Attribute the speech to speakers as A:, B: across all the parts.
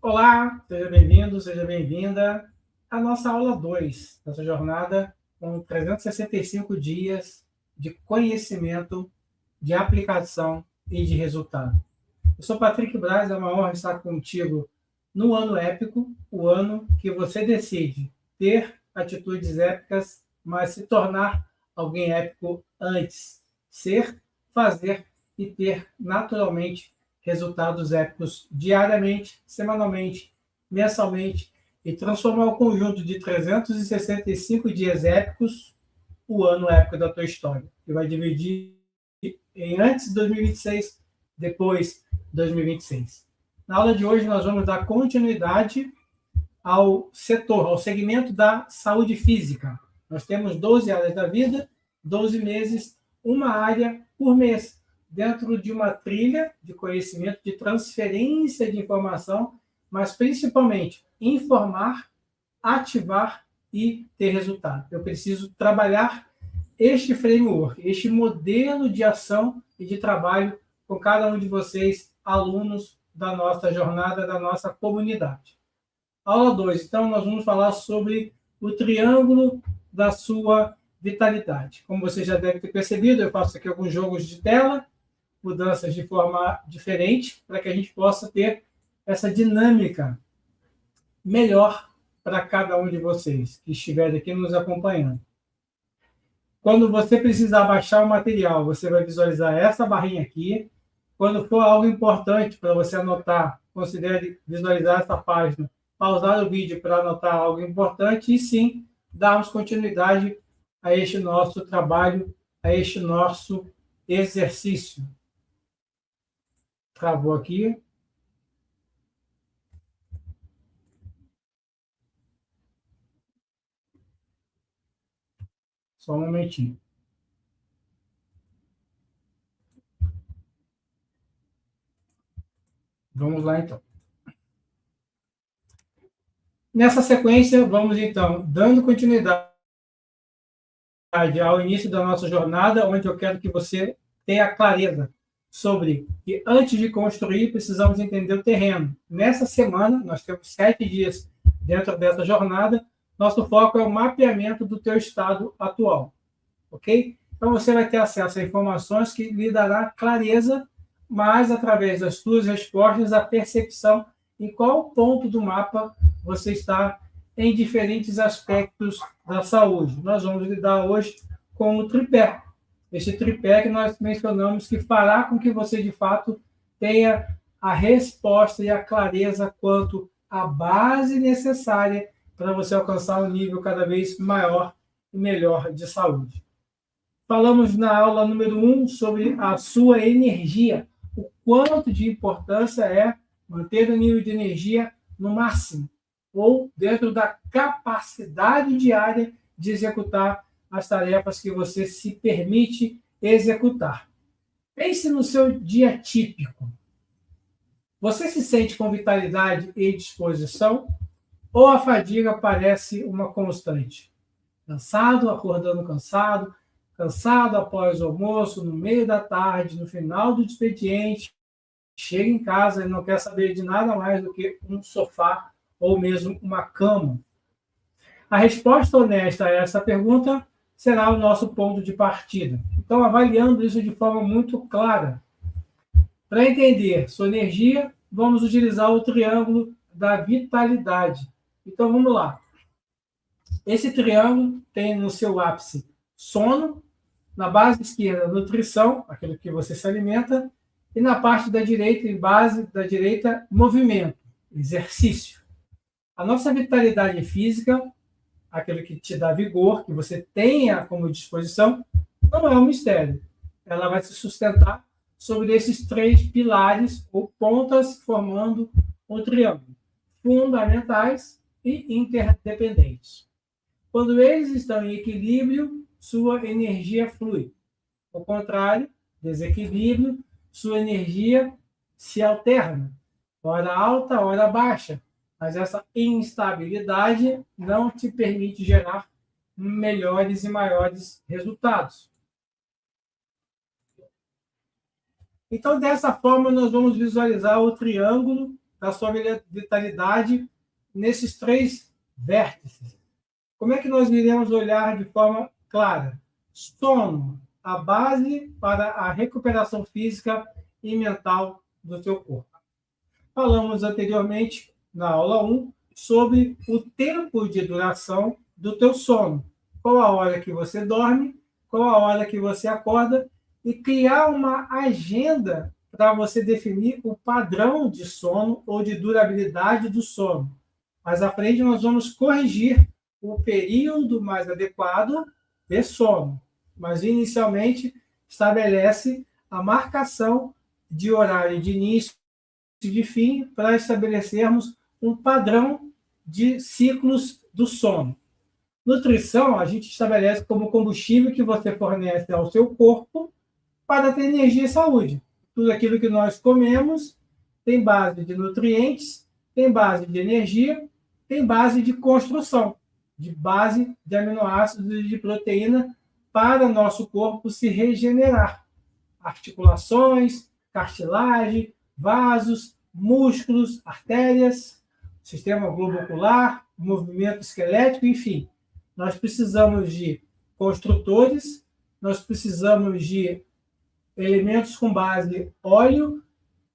A: Olá, seja bem-vindo, seja bem-vinda à nossa aula 2, nossa jornada com 365 dias de conhecimento, de aplicação e de resultado. Eu sou Patrick Braz, é uma honra estar contigo no ano épico, o ano que você decide ter atitudes épicas, mas se tornar alguém épico antes. Ser, fazer e ter naturalmente resultados épicos diariamente, semanalmente, mensalmente e transformar o conjunto de 365 dias épicos, o ano épico da tua história. Que vai dividir em antes de 2026, depois de 2026. Na aula de hoje, nós vamos dar continuidade ao setor, ao segmento da saúde física. Nós temos 12 áreas da vida, 12 meses, uma área por mês, dentro de uma trilha de conhecimento, de transferência de informação, mas principalmente informar, ativar e ter resultado. Eu preciso trabalhar este framework, este modelo de ação e de trabalho com cada um de vocês, alunos da nossa jornada, da nossa comunidade. Aula 2. Então, nós vamos falar sobre o triângulo da sua vitalidade. Como você já deve ter percebido, eu faço aqui alguns jogos de tela, mudanças de forma diferente, para que a gente possa ter essa dinâmica melhor para cada um de vocês que estiver aqui nos acompanhando. Quando você precisar baixar o material, você vai visualizar essa barrinha aqui. Quando for algo importante para você anotar, considere visualizar essa página, pausar o vídeo para anotar algo importante e sim, darmos continuidade a este nosso trabalho, a este nosso exercício. Travou aqui. Só um momentinho. Vamos lá, então. Nessa sequência, vamos, então, dando continuidade ao início da nossa jornada, onde eu quero que você tenha clareza sobre que, antes de construir, precisamos entender o terreno. Nessa semana, nós temos 7 dias dentro dessa jornada, nosso foco é o mapeamento do teu estado atual, ok? Então, você vai ter acesso a informações que lhe dará clareza, mas, através das suas respostas, a percepção em qual ponto do mapa você está em diferentes aspectos da saúde. Nós vamos lidar hoje com o tripé. Esse tripé que nós mencionamos que fará com que você, de fato, tenha a resposta e a clareza quanto à base necessária para você alcançar um nível cada vez maior e melhor de saúde. Falamos na aula número 1 sobre a sua energia, o quanto de importância é manter o nível de energia no máximo, ou dentro da capacidade diária de executar as tarefas que você se permite executar. Pense no seu dia típico. Você se sente com vitalidade e disposição? Ou a fadiga parece uma constante? Cansado, acordando cansado, cansado após o almoço, no meio da tarde, no final do expediente, chega em casa e não quer saber de nada mais do que um sofá ou mesmo uma cama? A resposta honesta a essa pergunta será o nosso ponto de partida. Então, avaliando isso de forma muito clara. Para entender sua energia, vamos utilizar o triângulo da vitalidade. Então, vamos lá. Esse triângulo tem no seu ápice sono, na base esquerda, nutrição, aquilo que você se alimenta, e na parte da direita, em base da direita, movimento, exercício. A nossa vitalidade física, aquilo que te dá vigor, que você tenha como disposição, não é um mistério. Ela vai se sustentar sobre esses 3 pilares ou pontas formando um triângulo, fundamentais e interdependentes. Quando eles estão em equilíbrio, sua energia flui. Ao contrário, desequilíbrio, sua energia se alterna, hora alta, hora baixa, mas essa instabilidade não te permite gerar melhores e maiores resultados. Então, dessa forma, nós vamos visualizar o triângulo da sua vitalidade nesses 3 vértices. Como é que nós iremos olhar de forma clara? Sono, a base para a recuperação física e mental do teu corpo. Falamos anteriormente, na aula 1, sobre o tempo de duração do teu sono. Qual a hora que você dorme, qual a hora que você acorda, e criar uma agenda para você definir o padrão de sono ou de durabilidade do sono. Mais à frente, nós vamos corrigir o período mais adequado de sono. Mas, inicialmente, estabelece a marcação de horário de início e de fim para estabelecermos um padrão de ciclos do sono. Nutrição, a gente estabelece como combustível que você fornece ao seu corpo para ter energia e saúde. Tudo aquilo que nós comemos tem base de nutrientes, tem base de energia, tem base de construção, de base de aminoácidos e de proteína para o nosso corpo se regenerar. Articulações, cartilagem, vasos, músculos, artérias, sistema globo ocular, movimento esquelético, enfim. Nós precisamos de construtores, nós precisamos de elementos com base óleo,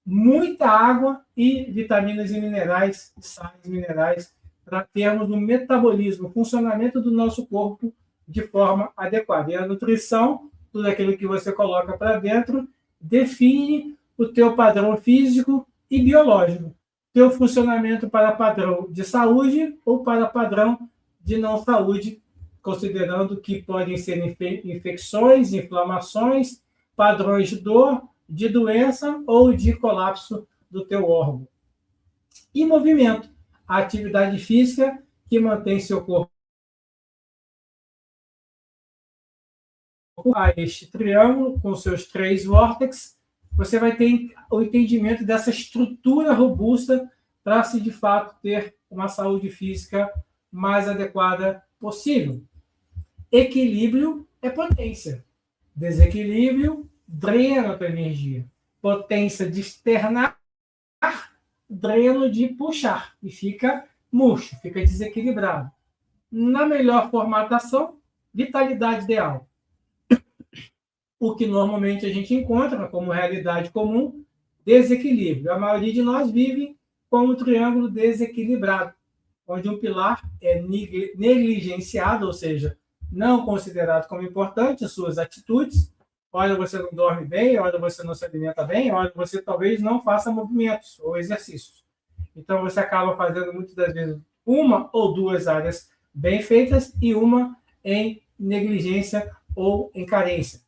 A: muita água e vitaminas e minerais, sais minerais, para termos um metabolismo, um funcionamento do nosso corpo de forma adequada. E a nutrição, tudo aquilo que você coloca para dentro, define o teu padrão físico e biológico. Teu funcionamento para padrão de saúde ou para padrão de não saúde, considerando que podem ser infecções, inflamações, padrões de dor, de doença ou de colapso do teu órgão. E movimento, a atividade física que mantém seu corpo a este triângulo com seus 3 vórtices. Você vai ter o entendimento dessa estrutura robusta para se de fato ter uma saúde física mais adequada possível. Equilíbrio é potência. Desequilíbrio drena a tua energia. Potência de externar, dreno de puxar. E fica murcho, fica desequilibrado. Na melhor formatação, vitalidade ideal. O que normalmente a gente encontra como realidade comum, desequilíbrio. A maioria de nós vive com um triângulo desequilibrado, onde um pilar é negligenciado, ou seja, não considerado como importante, as suas atitudes. Olha, você não dorme bem, olha, você não se alimenta bem, olha, você talvez não faça movimentos ou exercícios. Então, você acaba fazendo muitas das vezes 1 ou 2 áreas bem feitas e uma em negligência ou em carência,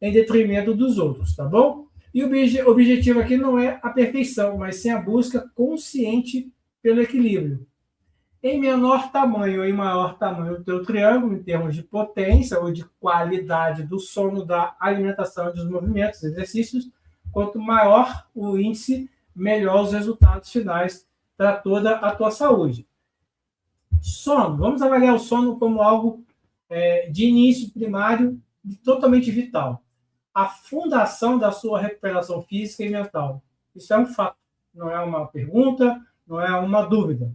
A: em detrimento dos outros, tá bom? E o objetivo aqui não é a perfeição, mas sim a busca consciente pelo equilíbrio. Em menor tamanho ou em maior tamanho do teu triângulo, em termos de potência ou de qualidade do sono, da alimentação e dos movimentos, exercícios, quanto maior o índice, melhor os resultados finais para toda a tua saúde. Sono. Vamos avaliar o sono como algo de início primário e totalmente vital. A fundação da sua recuperação física e mental. Isso é um fato, não é uma pergunta, não é uma dúvida.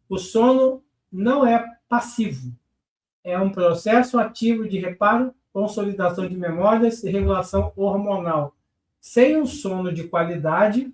A: O sono não é passivo. É um processo ativo de reparo, consolidação de memórias e regulação hormonal. Sem um sono de qualidade,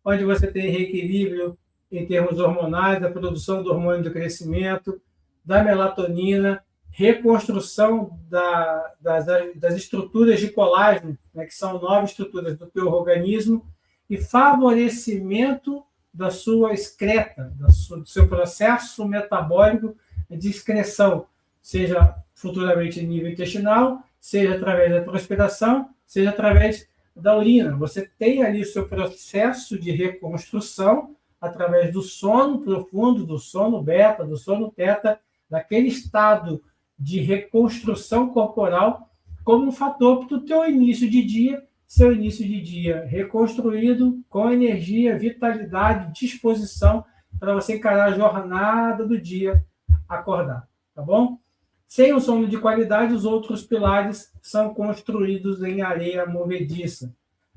A: onde você tem reequilíbrio em termos hormonais, da produção do hormônio do crescimento, da melatonina, reconstrução das estruturas de colágeno, né, que são 9 estruturas do teu organismo, e favorecimento da sua excreta, do seu processo metabólico de excreção, seja futuramente em nível intestinal, seja através da transpiração, seja através da urina. Você tem ali o seu processo de reconstrução através do sono profundo, do sono beta, do sono teta, daquele estado de reconstrução corporal como um fator para o teu início de dia, seu início de dia reconstruído, com energia, vitalidade, disposição para você encarar a jornada do dia acordar, tá bom? Sem um sono de qualidade, os outros pilares são construídos em areia movediça.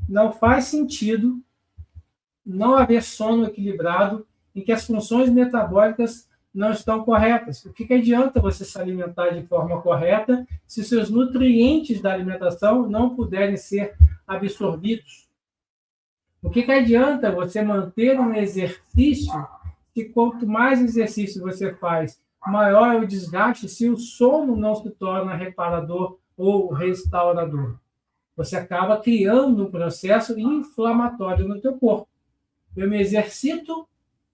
A: Não faz sentido não haver sono equilibrado, em que as funções metabólicas não estão corretas. O que adianta você se alimentar de forma correta se seus nutrientes da alimentação não puderem ser absorvidos? O que adianta você manter um exercício se quanto mais exercício você faz, maior é o desgaste se o sono não se torna reparador ou restaurador? Você acaba criando um processo inflamatório no teu corpo. Eu me exercito,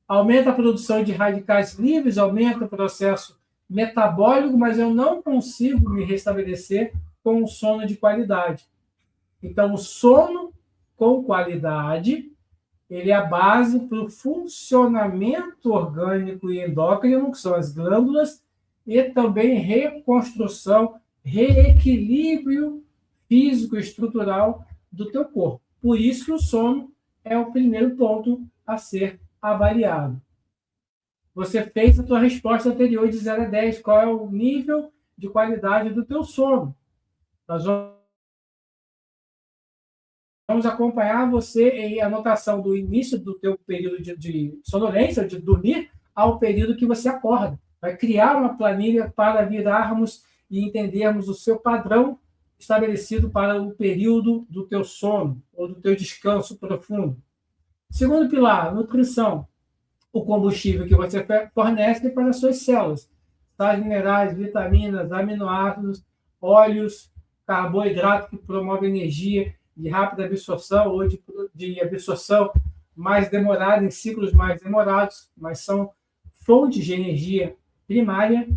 A: aumenta a produção de radicais livres, aumenta o processo metabólico, mas eu não consigo me restabelecer com um sono de qualidade. Então, o sono com qualidade, ele é a base para o funcionamento orgânico e endócrino, que são as glândulas, e também reconstrução, reequilíbrio físico e estrutural do teu corpo. Por isso que o sono é o primeiro ponto a ser avaliado. Você fez a tua resposta anterior de 0 a 10. Qual é o nível de qualidade do teu sono? Nós vamos acompanhar você em anotação do início do teu período de sonolência, de dormir, ao período que você acorda. Vai criar uma planilha para virarmos e entendermos o seu padrão estabelecido para o período do teu sono ou do teu descanso profundo. Segundo pilar, nutrição. O combustível que você fornece para as suas células. Sais minerais, vitaminas, aminoácidos, óleos, carboidrato que promove energia de rápida absorção ou de absorção mais demorada, em ciclos mais demorados, mas são fontes de energia primária.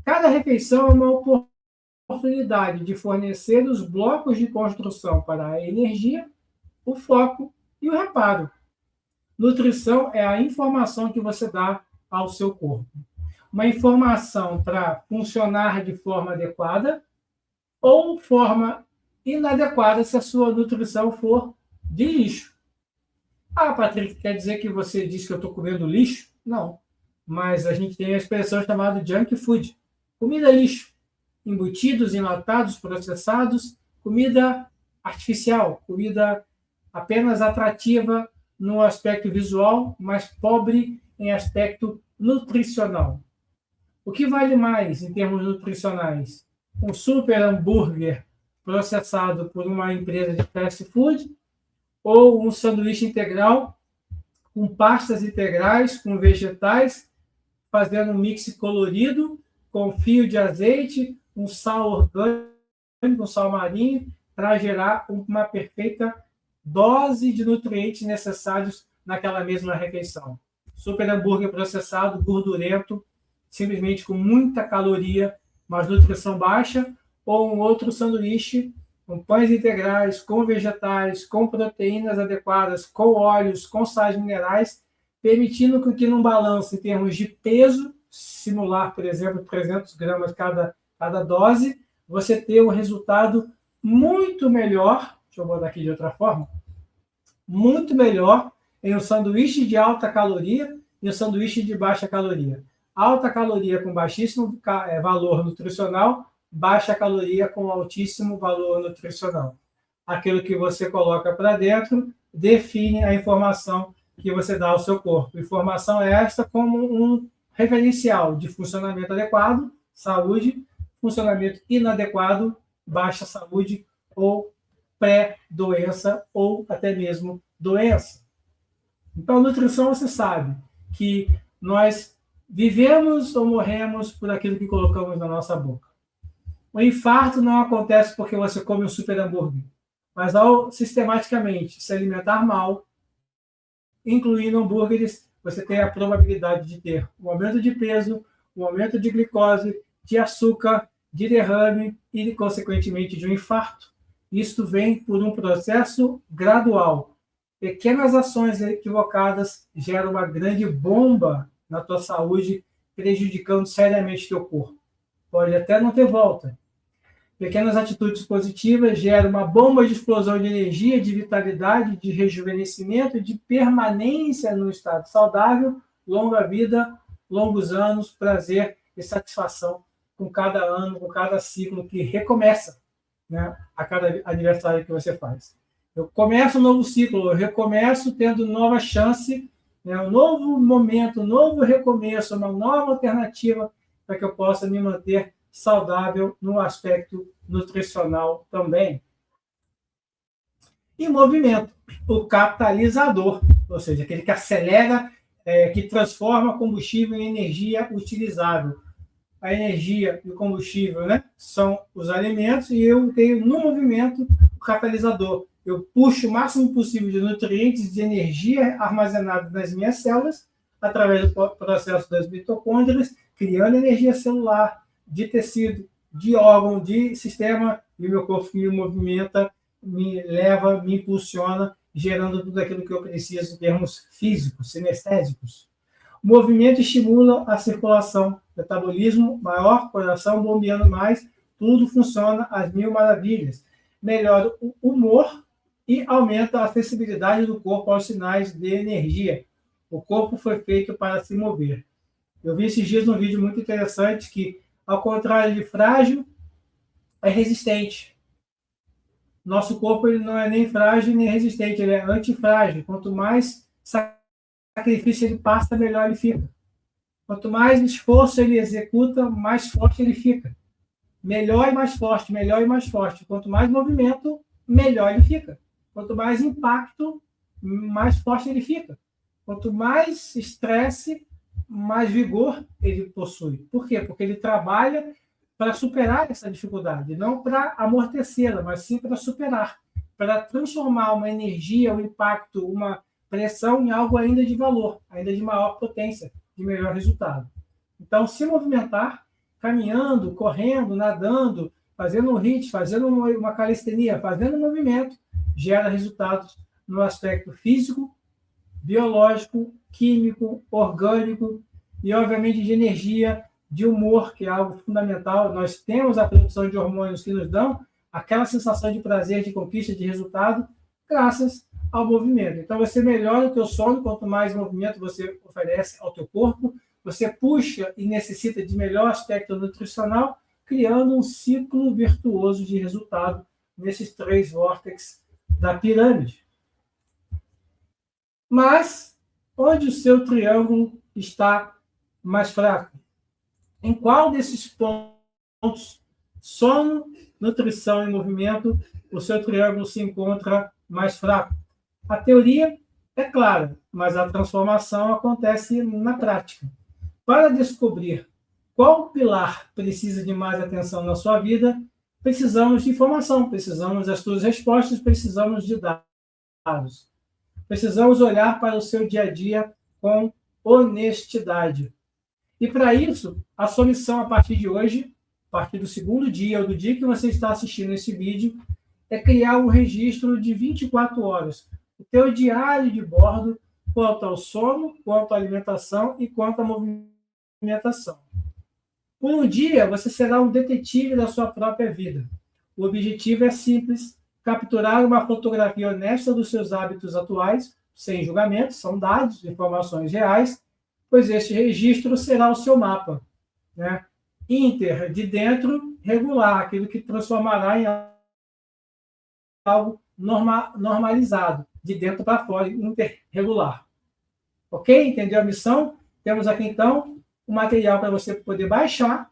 A: Cada refeição é uma oportunidade de fornecer os blocos de construção para a energia, o foco e o reparo. Nutrição é a informação que você dá ao seu corpo. Uma informação para funcionar de forma adequada ou forma inadequada se a sua nutrição for de lixo. Ah, Patrick, quer dizer que você diz que eu estou comendo lixo? Não. Mas a gente tem a expressão chamada junk food. Comida lixo. Embutidos, enlatados, processados, comida artificial, comida apenas atrativa no aspecto visual, mas pobre em aspecto nutricional. O que vale mais em termos nutricionais? Um super hambúrguer processado por uma empresa de fast food ou um sanduíche integral com pastas integrais, com vegetais, fazendo um mix colorido, com fio de azeite, um sal orgânico, um sal marinho, para gerar uma perfeita dose de nutrientes necessários naquela mesma refeição. Super hambúrguer processado, gordurento, simplesmente com muita caloria, mas nutrição baixa, ou um outro sanduíche com pães integrais, com vegetais, com proteínas adequadas, com óleos, com sais minerais, permitindo que num balanço em termos de peso, simular, por exemplo, 300 gramas cada dose, você ter um resultado muito melhor, deixa eu botar aqui de outra forma, muito melhor em um sanduíche de alta caloria e um sanduíche de baixa caloria. Alta caloria com baixíssimo valor nutricional, baixa caloria com altíssimo valor nutricional. Aquilo que você coloca para dentro define a informação que você dá ao seu corpo. Informação esta como um referencial de funcionamento adequado, saúde, funcionamento inadequado, baixa saúde ou pré-doença ou até mesmo doença. Então, nutrição, você sabe que nós vivemos ou morremos por aquilo que colocamos na nossa boca. O infarto não acontece porque você come um super hambúrguer, mas ao sistematicamente se alimentar mal, incluindo hambúrgueres, você tem a probabilidade de ter um aumento de peso, um aumento de glicose, de açúcar, de derrame e, consequentemente, de um infarto. Isto vem por um processo gradual. Pequenas ações equivocadas geram uma grande bomba na tua saúde, prejudicando seriamente teu corpo. Pode até não ter volta. Pequenas atitudes positivas geram uma bomba de explosão de energia, de vitalidade, de rejuvenescimento, de permanência no estado saudável, longa vida, longos anos, prazer e satisfação com cada ano, com cada ciclo que recomeça, né, a cada aniversário que você faz. Eu começo um novo ciclo, eu recomeço tendo nova chance, né, um novo momento, um novo recomeço, uma nova alternativa para que eu possa me manter saudável no aspecto nutricional também. E movimento, o catalisador, ou seja, aquele que acelera, que transforma combustível em energia utilizável. A energia e o combustível, né, são os alimentos, e eu tenho no movimento o catalisador. Eu puxo o máximo possível de nutrientes, de energia armazenada nas minhas células, através do processo das mitocôndrias, criando energia celular, de tecido, de órgão, de sistema, e o meu corpo me movimenta, me leva, me impulsiona, gerando tudo aquilo que eu preciso em termos físicos, sinestésicos. O movimento estimula a circulação, metabolismo maior, coração bombeando mais, tudo funciona às mil maravilhas. Melhora o humor e aumenta a sensibilidade do corpo aos sinais de energia. O corpo foi feito para se mover. Eu vi esses dias um vídeo muito interessante que, ao contrário de frágil, é resistente. Nosso corpo ele não é nem frágil nem resistente, ele é antifrágil. Quanto mais sacrifício ele passa, melhor ele fica. Quanto mais esforço ele executa, mais forte ele fica. Melhor e mais forte, melhor e mais forte. Quanto mais movimento, melhor ele fica. Quanto mais impacto, mais forte ele fica. Quanto mais estresse, mais vigor ele possui. Por quê? Porque ele trabalha para superar essa dificuldade, não para amortecê-la, mas sim para superar, para transformar uma energia, um impacto, uma pressão em algo ainda de valor, ainda de maior potência, de melhor resultado. Então, se movimentar, caminhando, correndo, nadando, fazendo um HIIT, fazendo uma calistenia, fazendo movimento, gera resultados no aspecto físico, biológico, químico, orgânico e, obviamente, de energia, de humor, que é algo fundamental. Nós temos a produção de hormônios que nos dão aquela sensação de prazer, de conquista, de resultado, graças ao movimento. Então, você melhora o teu sono, quanto mais movimento você oferece ao teu corpo, você puxa e necessita de melhor aspecto nutricional, criando um ciclo virtuoso de resultado nesses 3 vórtices da pirâmide. Mas, onde o seu triângulo está mais fraco? Em qual desses pontos, sono, nutrição e movimento, o seu triângulo se encontra mais fraco? A teoria é clara, mas a transformação acontece na prática. Para descobrir qual pilar precisa de mais atenção na sua vida, precisamos de informação, precisamos das suas respostas, precisamos de dados. Precisamos olhar para o seu dia a dia com honestidade. E para isso, a sua missão a partir de hoje, a partir do segundo dia ou do dia que você está assistindo esse vídeo, é criar um registro de 24 horas. O teu diário de bordo quanto ao sono, quanto à alimentação e quanto à movimentação. Por um dia, você será um detetive da sua própria vida. O objetivo é simples: capturar uma fotografia honesta dos seus hábitos atuais, sem julgamentos, são dados, informações reais, pois este registro será o seu mapa, né? Inter, de dentro, regular, aquilo que transformará em algo normalizado, de dentro para fora, interregular. Ok? Entendeu a missão? Temos aqui, então, um material para você poder baixar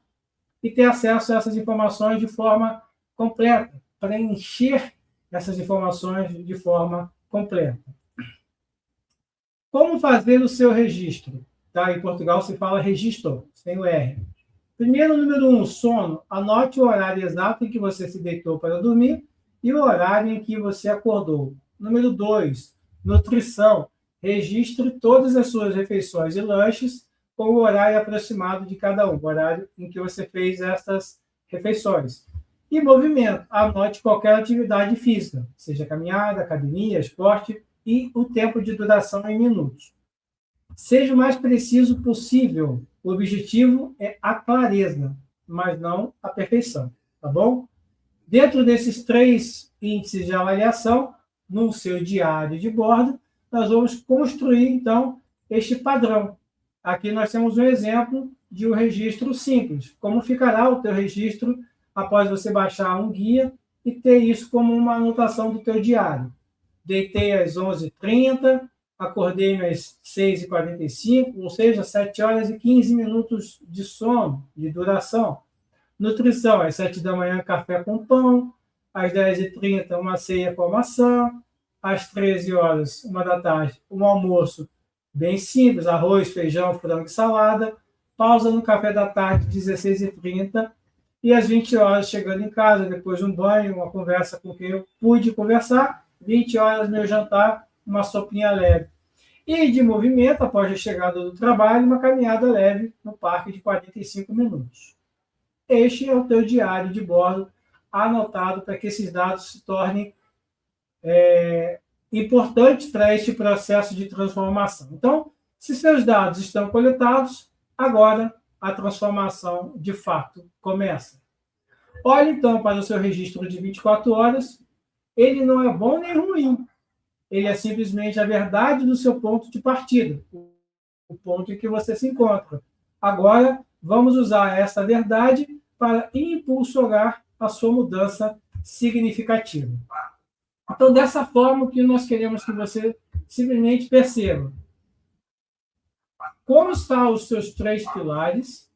A: e ter acesso a essas informações de forma completa, preencher essas informações de forma completa. Como fazer o seu registro? Tá? Em Portugal se fala registro, sem o R. Primeiro, número 1, sono. Anote o horário exato em que você se deitou para dormir e o horário em que você acordou. Número 2, nutrição. Registre todas as suas refeições e lanches com o horário aproximado de cada um, o horário em que você fez essas refeições. E movimento. Anote qualquer atividade física, seja caminhada, academia, esporte, e o tempo de duração em minutos. Seja o mais preciso possível. O objetivo é a clareza, mas não a perfeição, tá bom? Dentro desses 3 índices de avaliação, no seu diário de bordo, nós vamos construir, então, este padrão. Aqui nós temos um exemplo de um registro simples. Como ficará o teu registro após você baixar um guia e ter isso como uma anotação do teu diário? deitei às 11h30, acordei às 6h45, ou seja, 7 horas e 15 minutos de sono, de duração. Nutrição, às 7 da manhã, café com pão, às 10h30, uma ceia com maçã, às 13 horas, 1 da tarde, um almoço bem simples, arroz, feijão, frango e salada, pausa no café da tarde, 16h30, e às 20 horas, chegando em casa, depois de um banho, uma conversa com quem eu pude conversar, 20 horas, meu jantar, uma sopinha leve. E de movimento, após a chegada do trabalho, uma caminhada leve no parque de 45 minutos. Este é o teu diário de bordo, anotado para que esses dados se tornem importantes para este processo de transformação. Então, se seus dados estão coletados, agora a transformação de fato começa. Olhe então para o seu registro de 24 horas. Ele não é bom nem ruim. Ele é simplesmente a verdade do seu ponto de partida, o ponto em que você se encontra. Agora, vamos usar essa verdade para impulsionar a sua mudança significativa. Então, dessa forma, o que nós queremos que você simplesmente perceba. Como estão os seus 3 pilares,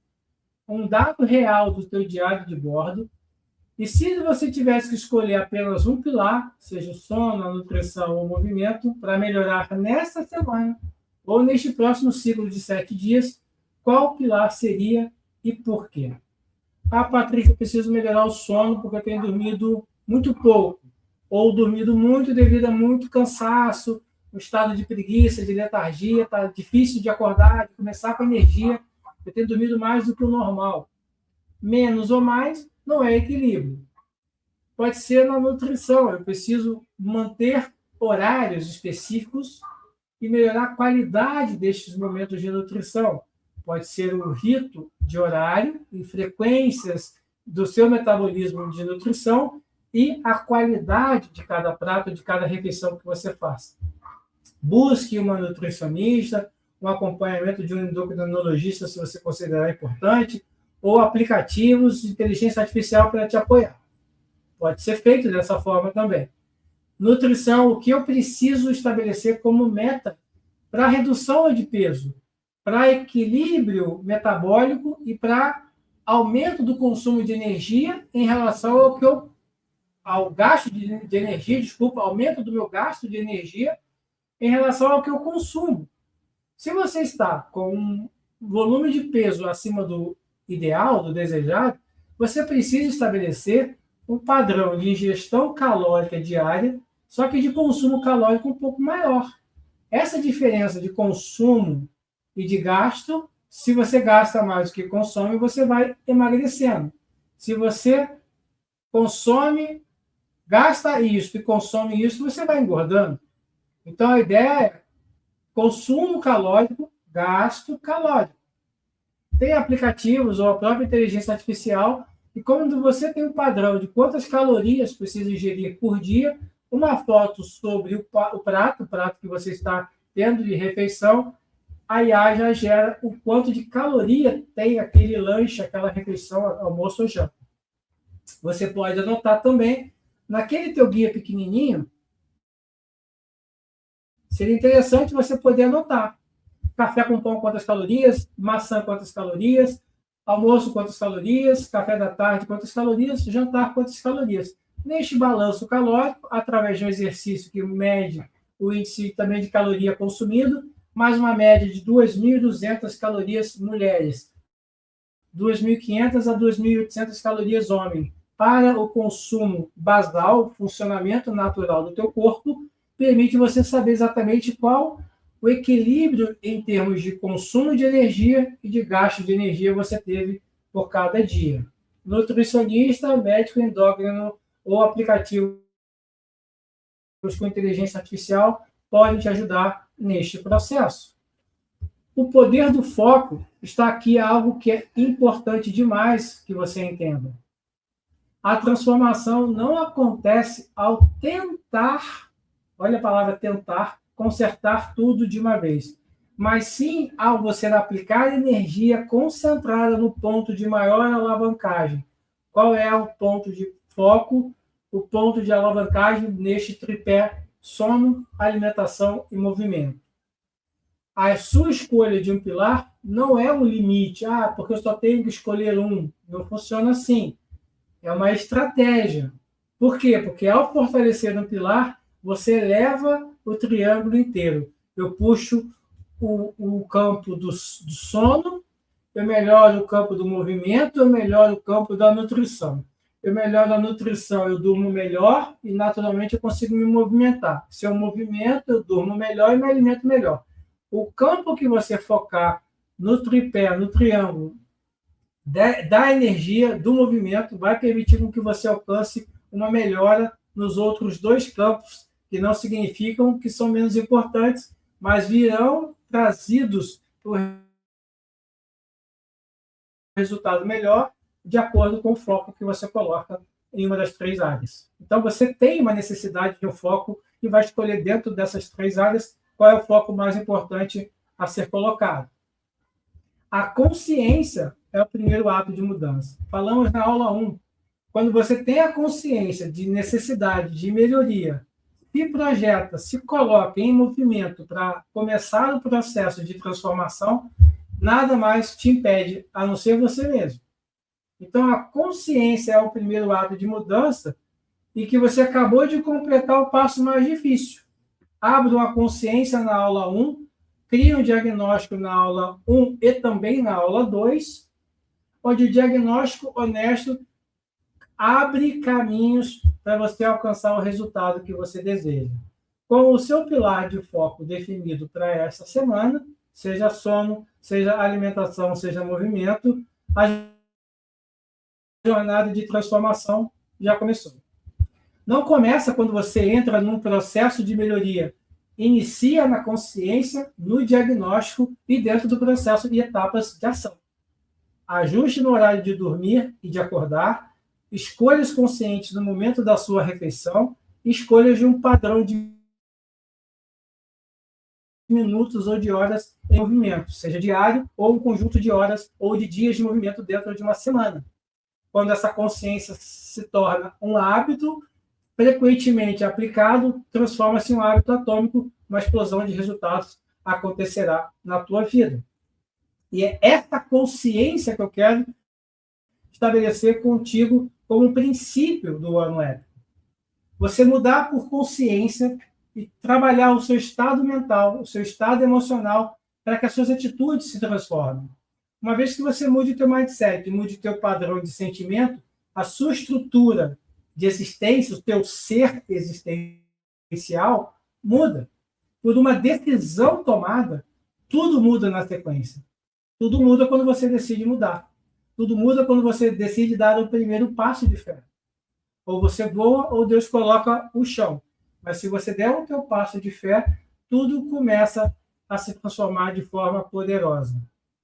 A: um dado real do teu diário de bordo, e se você tivesse que escolher apenas um pilar, seja o sono, a nutrição ou o movimento, para melhorar nesta semana ou neste próximo ciclo de 7 dias, qual pilar seria e por quê? Ah, Patrícia, eu preciso melhorar o sono porque eu tenho dormido muito pouco, ou dormido muito devido a muito cansaço, um estado de preguiça, de letargia, está difícil de acordar, de começar com energia, eu tenho dormido mais do que o normal. Menos ou mais não é equilíbrio. Pode ser na nutrição, eu preciso manter horários específicos e melhorar a qualidade destes momentos de nutrição. Pode ser o rito de horário e frequências do seu metabolismo de nutrição e a qualidade de cada prato, de cada refeição que você faça. Busque uma nutricionista, um acompanhamento de um endocrinologista, se você considerar importante, ou aplicativos de inteligência artificial para te apoiar. Pode ser feito dessa forma também. Nutrição, o que eu preciso estabelecer como meta para redução de peso, para equilíbrio metabólico e para aumento do consumo de energia em relação ao gasto de energia, aumento do meu gasto de energia em relação ao que eu consumo. Se você está com um volume de peso acima do ideal, do desejado, você precisa estabelecer um padrão de ingestão calórica diária, só que de consumo calórico um pouco maior. Essa diferença de consumo e de gasto, se você gasta mais do que consome, você vai emagrecendo. Se você consome, gasta isso e consome isso, você vai engordando. Então, a ideia é consumo calórico, gasto calórico. Tem aplicativos ou a própria inteligência artificial, e quando você tem um padrão de quantas calorias precisa ingerir por dia, uma foto sobre o prato que você está tendo de refeição, a IA já gera o quanto de caloria tem aquele lanche, aquela refeição, almoço ou janta. Você pode anotar também, naquele teu guia pequenininho, seria interessante você poder anotar. Café com pão, quantas calorias? Maçã, quantas calorias? Almoço, quantas calorias? Café da tarde, quantas calorias? Jantar, quantas calorias? Neste balanço calórico, através de um exercício que mede o índice também de caloria consumido, mais uma média de 2.200 calorias mulheres, 2.500 a 2.800 calorias homem, para o consumo basal, funcionamento natural do teu corpo, permite você saber exatamente qual o equilíbrio em termos de consumo de energia e de gasto de energia você teve por cada dia. Nutricionista, médico endócrino ou aplicativos com inteligência artificial podem te ajudar neste processo. O poder do foco está aqui, algo que é importante demais que você entenda. A transformação não acontece ao tentar, olha a palavra tentar, consertar tudo de uma vez, mas sim ao você aplicar energia concentrada no ponto de maior alavancagem. Qual é o ponto de foco, o ponto de alavancagem neste tripé sono, alimentação e movimento. A sua escolha de um pilar não é um limite, porque eu só tenho que escolher um. Não funciona assim. É uma estratégia. Por quê? Porque ao fortalecer um pilar, você eleva o triângulo inteiro. Eu puxo o campo do sono, eu melhoro o campo do movimento, eu melhoro o campo da nutrição. Eu melhoro a nutrição, eu durmo melhor e, naturalmente, eu consigo me movimentar. Se eu movimento, eu durmo melhor e me alimento melhor. O campo que você focar no tripé, no triângulo, da energia, do movimento, vai permitir que você alcance uma melhora nos outros dois campos, que não significam que são menos importantes, mas virão trazidos por resultado melhor de acordo com o foco que você coloca em uma das três áreas. Então, você tem uma necessidade de um foco e vai escolher dentro dessas três áreas qual é o foco mais importante a ser colocado. A consciência é o primeiro ato de mudança. Falamos na aula 1. Quando você tem a consciência de necessidade, de melhoria, se projeta, se coloca em movimento para começar o processo de transformação, nada mais te impede, a não ser você mesmo. Então, a consciência é o primeiro ato de mudança e que você acabou de completar o passo mais difícil. Abra uma consciência na aula 1, crie um diagnóstico na aula 1 e também na aula 2, onde o diagnóstico honesto abre caminhos para você alcançar o resultado que você deseja. Com o seu pilar de foco definido para essa semana, seja sono, seja alimentação, seja movimento, a jornada de transformação já começou. Não começa quando você entra num processo de melhoria. Inicia na consciência, no diagnóstico e dentro do processo de etapas de ação. Ajuste no horário de dormir e de acordar, escolhas conscientes no momento da sua refeição, escolhas de um padrão de minutos ou de horas em movimento, seja diário ou um conjunto de horas ou de dias de movimento dentro de uma semana. Quando essa consciência se torna um hábito, frequentemente aplicado, transforma-se em um hábito atômico, uma explosão de resultados acontecerá na tua vida. E é essa consciência que eu quero estabelecer contigo como um princípio do ano épico. Você mudar por consciência e trabalhar o seu estado mental, o seu estado emocional, para que as suas atitudes se transformem. Uma vez que você mude o teu mindset, mude o teu padrão de sentimento, a sua estrutura de existência, o teu ser existencial, muda. Por uma decisão tomada, tudo muda na sequência. Tudo muda quando você decide mudar. Tudo muda quando você decide dar o primeiro passo de fé. Ou você voa, ou Deus coloca o chão. Mas se você der o teu passo de fé, tudo começa a se transformar de forma poderosa.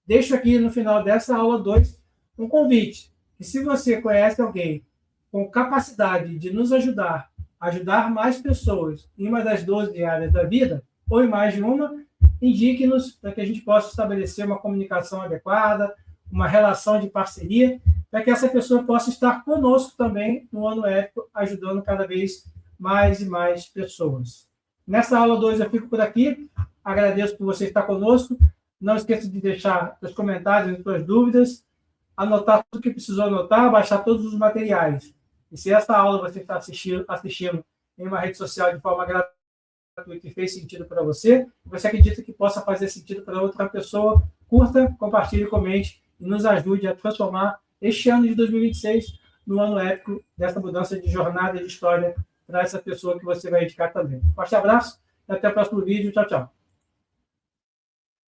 A: Deixo aqui no final dessa aula 2 um convite. Que se você conhece alguém com capacidade de nos ajudar mais pessoas em uma das 12 áreas da vida, ou em mais de uma, indique-nos para que a gente possa estabelecer uma comunicação adequada, uma relação de parceria, para que essa pessoa possa estar conosco também no ano épico, ajudando cada vez mais e mais pessoas. Nessa aula 2 eu fico por aqui. Agradeço por você estar conosco. Não esqueça de deixar os comentários e suas dúvidas, anotar tudo que precisou anotar, baixar todos os materiais. E se essa aula você está assistindo em uma rede social de forma gratuita e fez sentido para você, você acredita que possa fazer sentido para outra pessoa, curta, compartilhe, comente e nos ajude a transformar este ano de 2026 no ano épico dessa mudança de jornada e de história para essa pessoa que você vai indicar também. Forte abraço e até o próximo vídeo. Tchau, tchau.